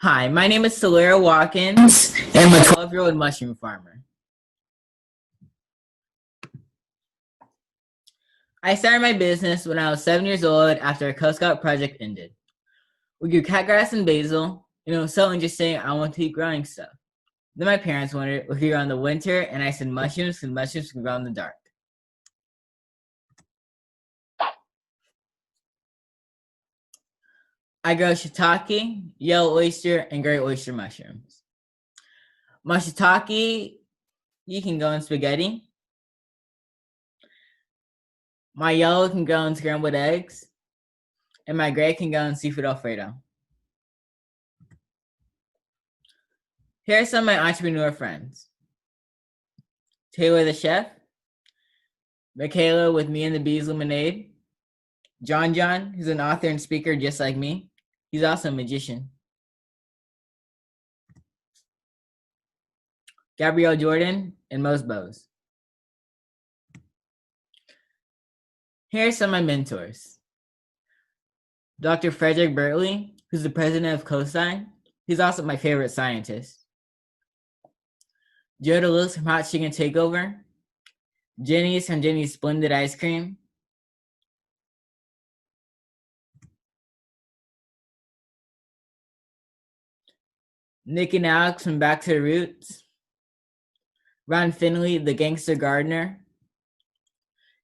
Hi, my name is Solera Watkins, and I'm a 12-year-old mushroom farmer. I started my business when I was 7 years old after a Coast Scout project ended. We grew catgrass and basil, and it was so interesting I wanted to keep growing stuff. Then my parents wondered what could grow in the winter, and I said mushrooms because mushrooms can grow in the dark. I grow shiitake, yellow oyster, and gray oyster mushrooms. My shiitake, you can go in spaghetti. My yellow can go in scrambled eggs, and my gray can go in seafood Alfredo. Here are some of my entrepreneur friends. Taylor the chef, Michaela with Me and the Bees Lemonade, John, who's an author and speaker just like me. He's also a magician. Gabrielle Jordan and Mose Bose. Here are some of my mentors. Dr. Frederick Bertley, who's the president of CoSign. He's also my favorite scientist. Joe DeLuxe from Hot Chicken Takeover. Jenny's from Jenny's Splendid Ice Cream. Nick and Alex from Back to the Roots. Ron Finley, the gangster gardener.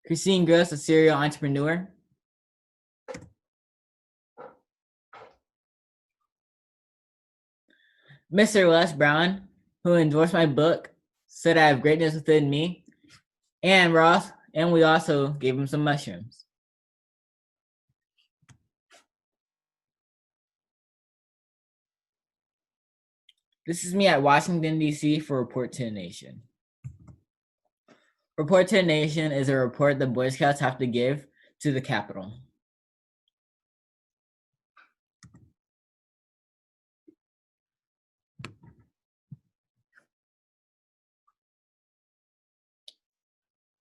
Christine Gross, a serial entrepreneur. Mr. Les Brown, who endorsed my book, said I have greatness within me. And we also gave him some mushrooms. This is me at Washington, D.C. for Report to the Nation. Report to the Nation is a report the Boy Scouts have to give to the Capitol.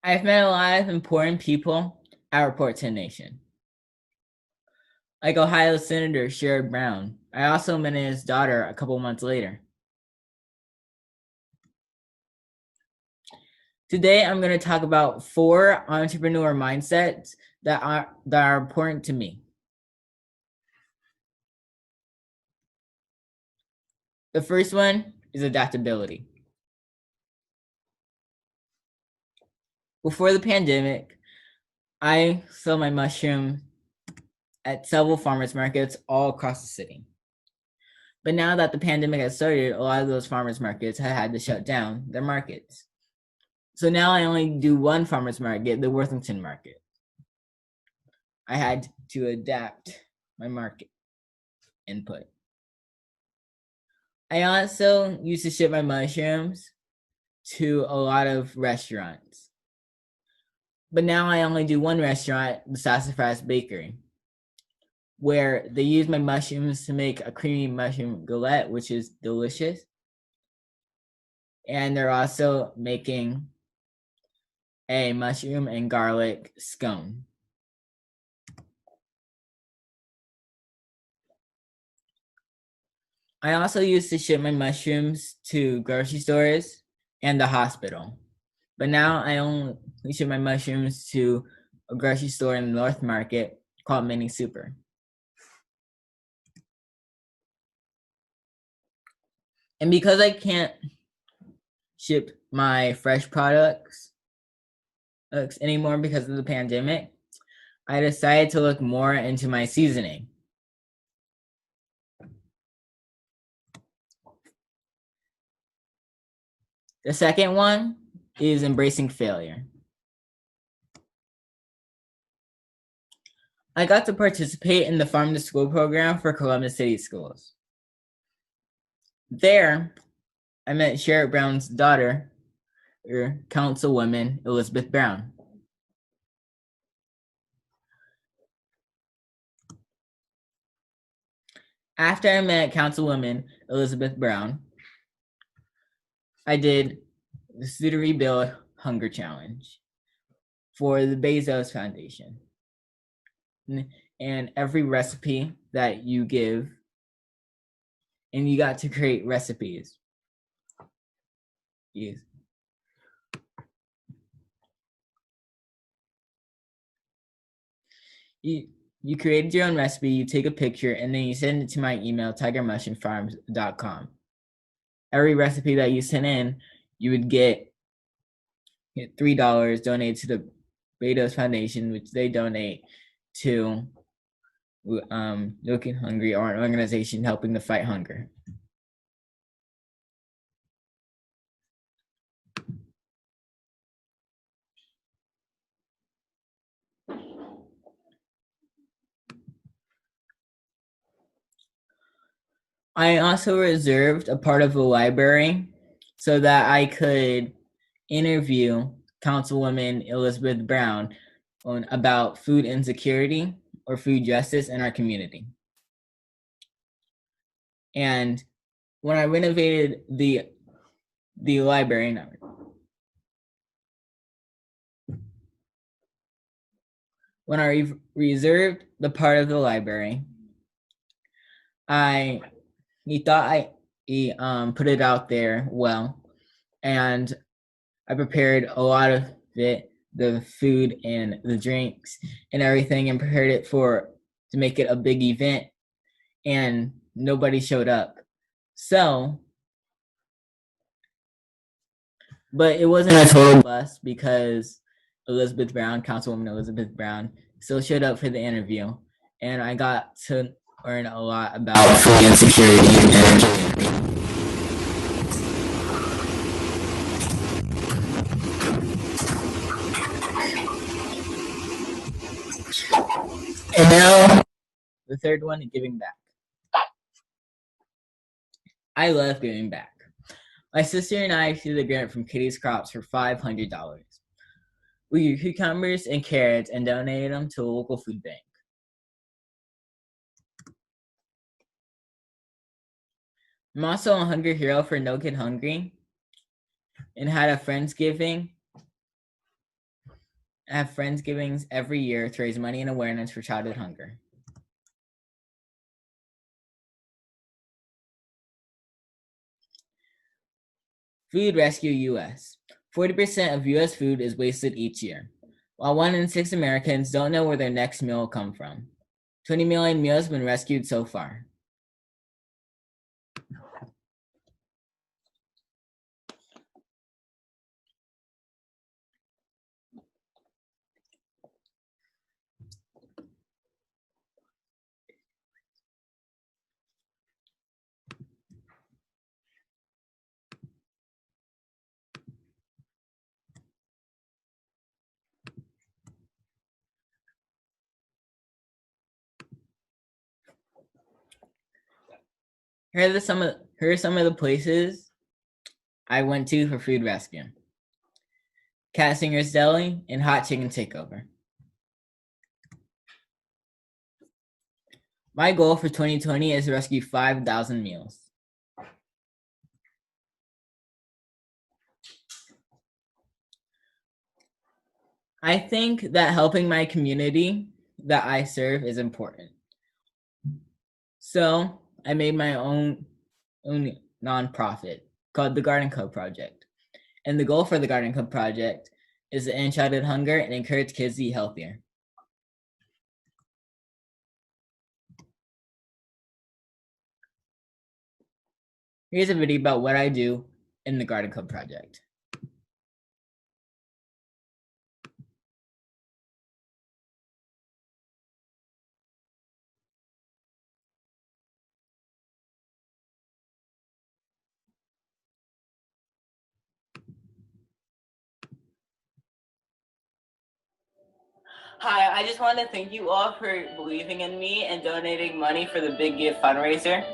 I've met a lot of important people at Report to the Nation. Like Ohio Senator Sherrod Brown. I also met his daughter a couple months later. Today, I'm going to talk about 4 entrepreneur mindsets that are important to me. The first one is adaptability. Before the pandemic, I sold my mushroom at several farmers markets all across the city. But now that the pandemic has started, a lot of those farmers markets have had to shut down their markets. So now I only do one farmers market, the Worthington market. I had to adapt my market input. I also used to ship my mushrooms to a lot of restaurants. But now I only do one restaurant, the Sassafras Bakery, where they use my mushrooms to make a creamy mushroom galette, which is delicious. And they're also making a mushroom and garlic scone. I also used to ship my mushrooms to grocery stores and the hospital. But now I only ship my mushrooms to a grocery store in the North Market called Mini Super. And because I can't ship my fresh products anymore because of the pandemic, I decided to look more into my seasoning. The second one is embracing failure. I got to participate in the Farm to School program for Columbus City Schools. There, I met Sherrod Brown's daughter, Councilwoman Elizabeth Brown. After I met Councilwoman Elizabeth Brown, I did the Student Rebuild Hunger Challenge for the Bezos Foundation. And every recipe that you give and you got to create recipes. Yes. You created your own recipe, you take a picture, and then you send it to my email, tigermushroomfarms.com. Every recipe that you sent in, you would get $3 donated to the Betos Foundation, which they donate to Looking Hungry, or an organization helping to fight hunger. I also reserved a part of the library so that I could interview Councilwoman Elizabeth Brown about food insecurity or food justice in our community. And when I renovated the library, when I reserved the part of the library, he thought he put it out there well, and I prepared a lot of it, the food and the drinks and everything, and prepared it to make it a big event, and nobody showed up. So, but it wasn't a total bust because Councilwoman Elizabeth Brown, still showed up for the interview, and I got to learn a lot about food insecurity in our community. And now, the third one is giving back. I love giving back. My sister and I received a grant from Kitty's Crops for $500. We grew cucumbers and carrots and donated them to a local food bank. I'm also a hunger hero for No Kid Hungry, and had a Friendsgiving. I have Friendsgivings every year to raise money and awareness for childhood hunger. Food Rescue US. 40% of US food is wasted each year, while 1 in 6 Americans don't know where their next meal will come from. 20 million meals have been rescued so far. Here are some of the places I went to for food rescue: Cat Singer's Deli and Hot Chicken Takeover. My goal for 2020 is to rescue 5,000 meals. I think that helping my community that I serve is important. So I made my own nonprofit called the Garden Club Project. And the goal for the Garden Club Project is to end childhood hunger and encourage kids to eat healthier. Here's a video about what I do in the Garden Club Project. Hi, I just want to thank you all for believing in me and donating money for the Big Give fundraiser.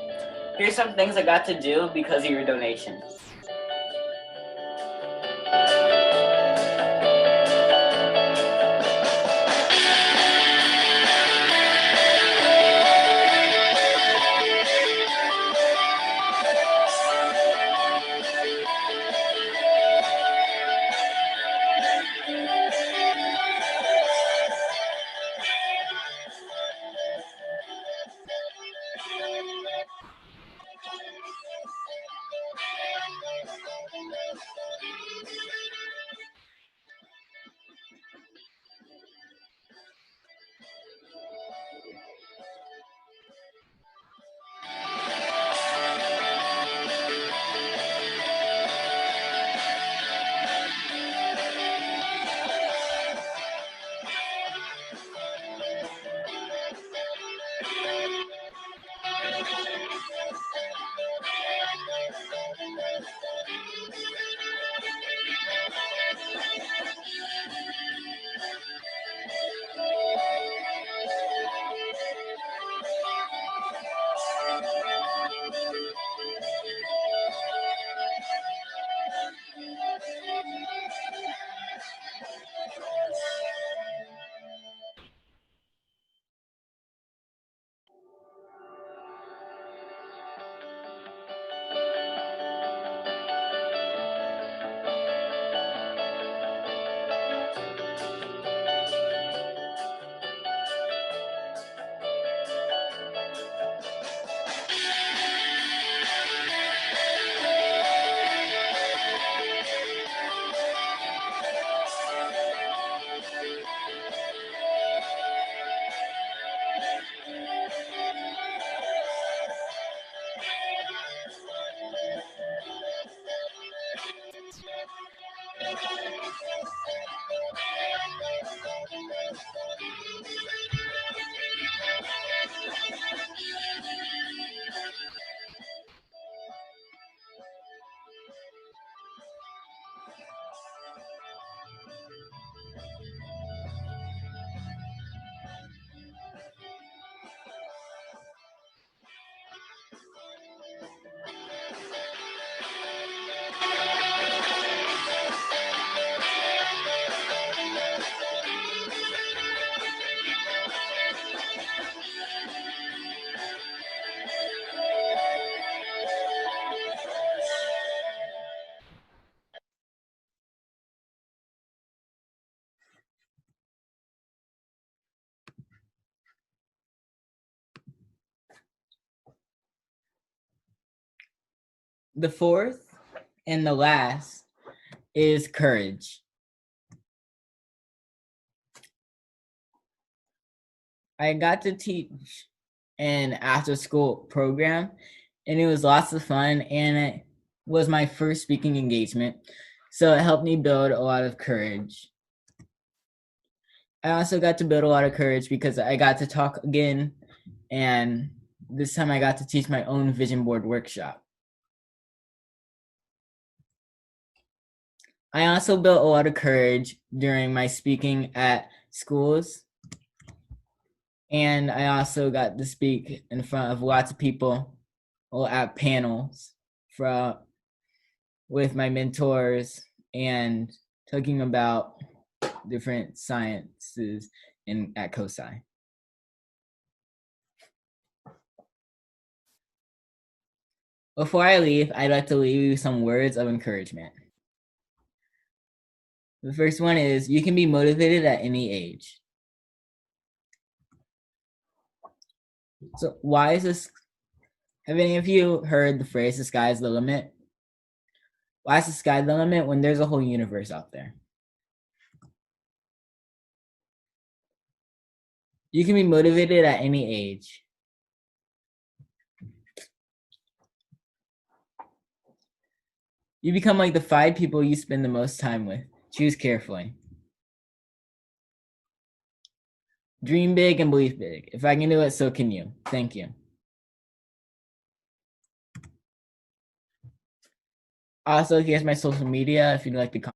Here's some things I got to do because of your donation. The fourth and the last is courage. I got to teach an after school program, and it was lots of fun, and it was my first speaking engagement. So it helped me build a lot of courage. I also got to build a lot of courage because I got to talk again, and this time I got to teach my own vision board workshop. I also built a lot of courage during my speaking at schools. And I also got to speak in front of lots of people or at panels with my mentors and talking about different sciences at COSI. Before I leave, I'd like to leave you some words of encouragement. The first one is, you can be motivated at any age. So why is this? Have any of you heard the phrase, the sky's the limit? Why is the sky the limit when there's a whole universe out there? You can be motivated at any age. You become like the 5 people you spend the most time with. Choose carefully. Dream big and believe big. If I can do it, so can you. Thank you. Also, here's my social media if you'd like to contact